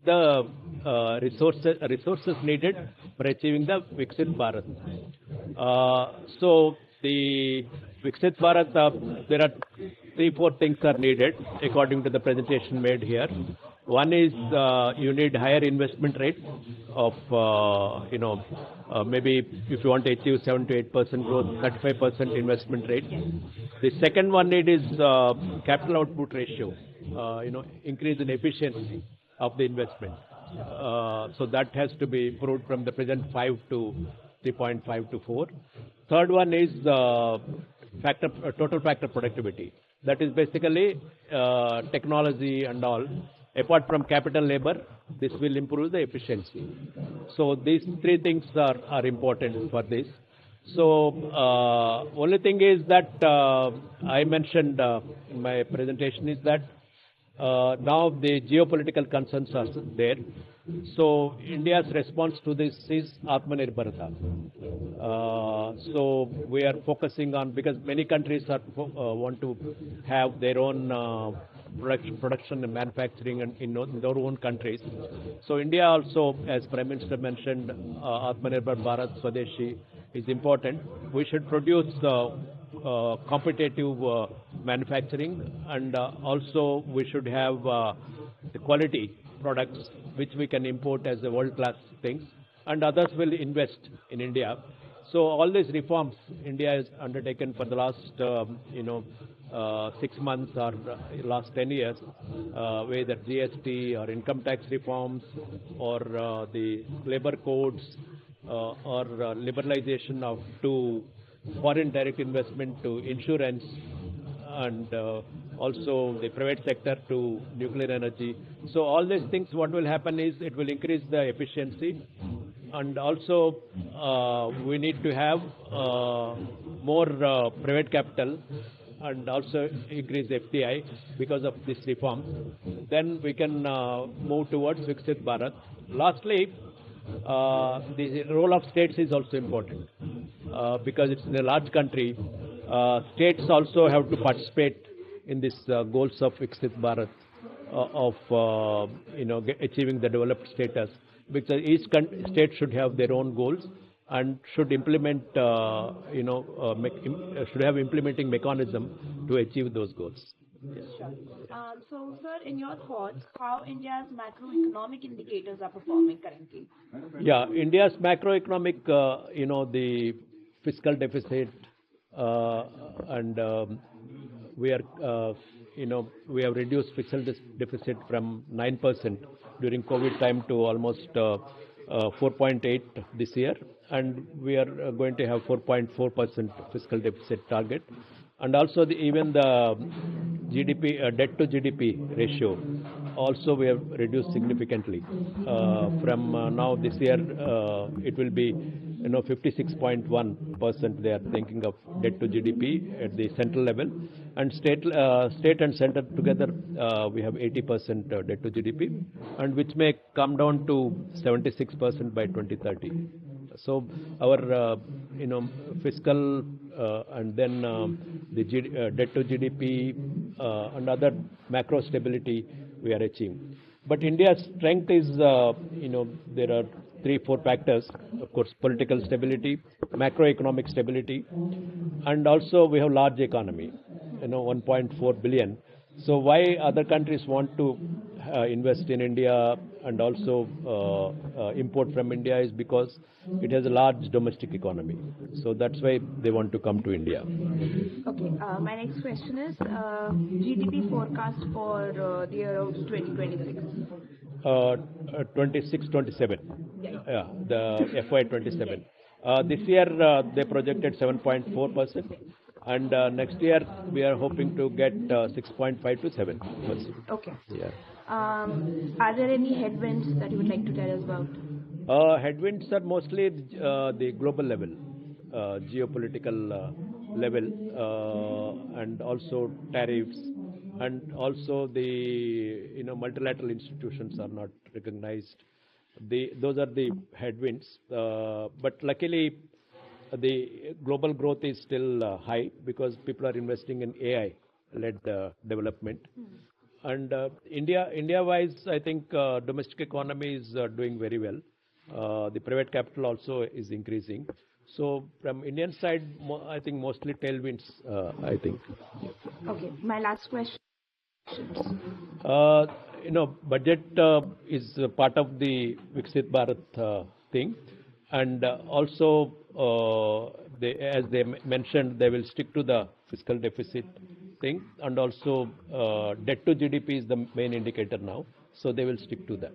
the resources needed for achieving the Viksit Bharat. So the Viksit Bharat, there are 3-4 things are needed according to the presentation made here. One is you need higher investment rate of maybe if you want to achieve 7 to 8% growth, 35% investment rate. The second one need is capital output ratio, increase in efficiency of the investment. So that has to be improved from the present 5 to 3.5 to 4. Third one is total factor productivity. That is basically technology and all. Apart from capital labor, this will improve the efficiency. So these 3 things are important for this. So only thing is that I mentioned in my presentation is that now the geopolitical concerns are there. So India's response to this is Atmanirbharta. So we are focusing on, because many countries want to have their own production and manufacturing in their own countries. So India also, as Prime Minister mentioned, Atmanirbhar Bharat Swadeshi is important. We should produce competitive manufacturing, and also we should have the quality products which we can import as a world-class things, and others will invest in India. So all these reforms India has undertaken for the last 6 months or last 10 years, whether GST or income tax reforms or the labor codes or liberalization to foreign direct investment to insurance, and also the private sector to nuclear energy. So all these things, what will happen is it will increase the efficiency, and also we need to have more private capital and also increase FDI because of this reform. Then we can move towards Viksit Bharat. Lastly, the role of states is also important because it's in a large country. States also have to participate in these goals of Viksit Bharat, of achieving the developed status, because each state should have their own goals and should implement, should have implementing mechanism to achieve those goals. Yes. So, sir, in your thoughts, how India's macroeconomic indicators are performing currently? Yeah, India's macroeconomic, the fiscal deficit, and we are, we have reduced fiscal deficit from 9% during COVID time to almost 4.8 this year, and we are going to have 4.4% fiscal deficit target. And also even the GDP, debt to GDP ratio, also we have reduced significantly. From now this year, it will be 56.1%. They are thinking of debt to GDP at the central level, and state and center together we have 80% debt to GDP, and which may come down to 76% by 2030. So our fiscal and then the debt to GDP and other macro stability we are achieving. But India's strength is there are 3-4 factors. Of course, political stability, macroeconomic stability, and also we have large economy, 1.4 billion. So why other countries want to invest in India and also import from India is because it has a large domestic economy. So that's why they want to come to India. Okay, my next question is GDP forecast for the year of 2026. 26-27. Yeah, the FY27. This year they projected 7.4%. And next year we are hoping to get 6.5 to 7%. Okay. Yeah. Are there any headwinds that you would like to tell us about? Headwinds are mostly the global level, geopolitical level, and also tariffs, and also the multilateral institutions are not recognized. Those are the headwinds. But luckily, the global growth is still high because people are investing in AI-led development. And India-wise, I think domestic economy is doing very well. The private capital also is increasing. So from Indian side, I think mostly tailwinds. I think. Okay, my last question. Budget is part of the Viksit Bharat thing, and also as they mentioned, they will stick to the fiscal deficit thing, and also debt to GDP is the main indicator now, so they will stick to that.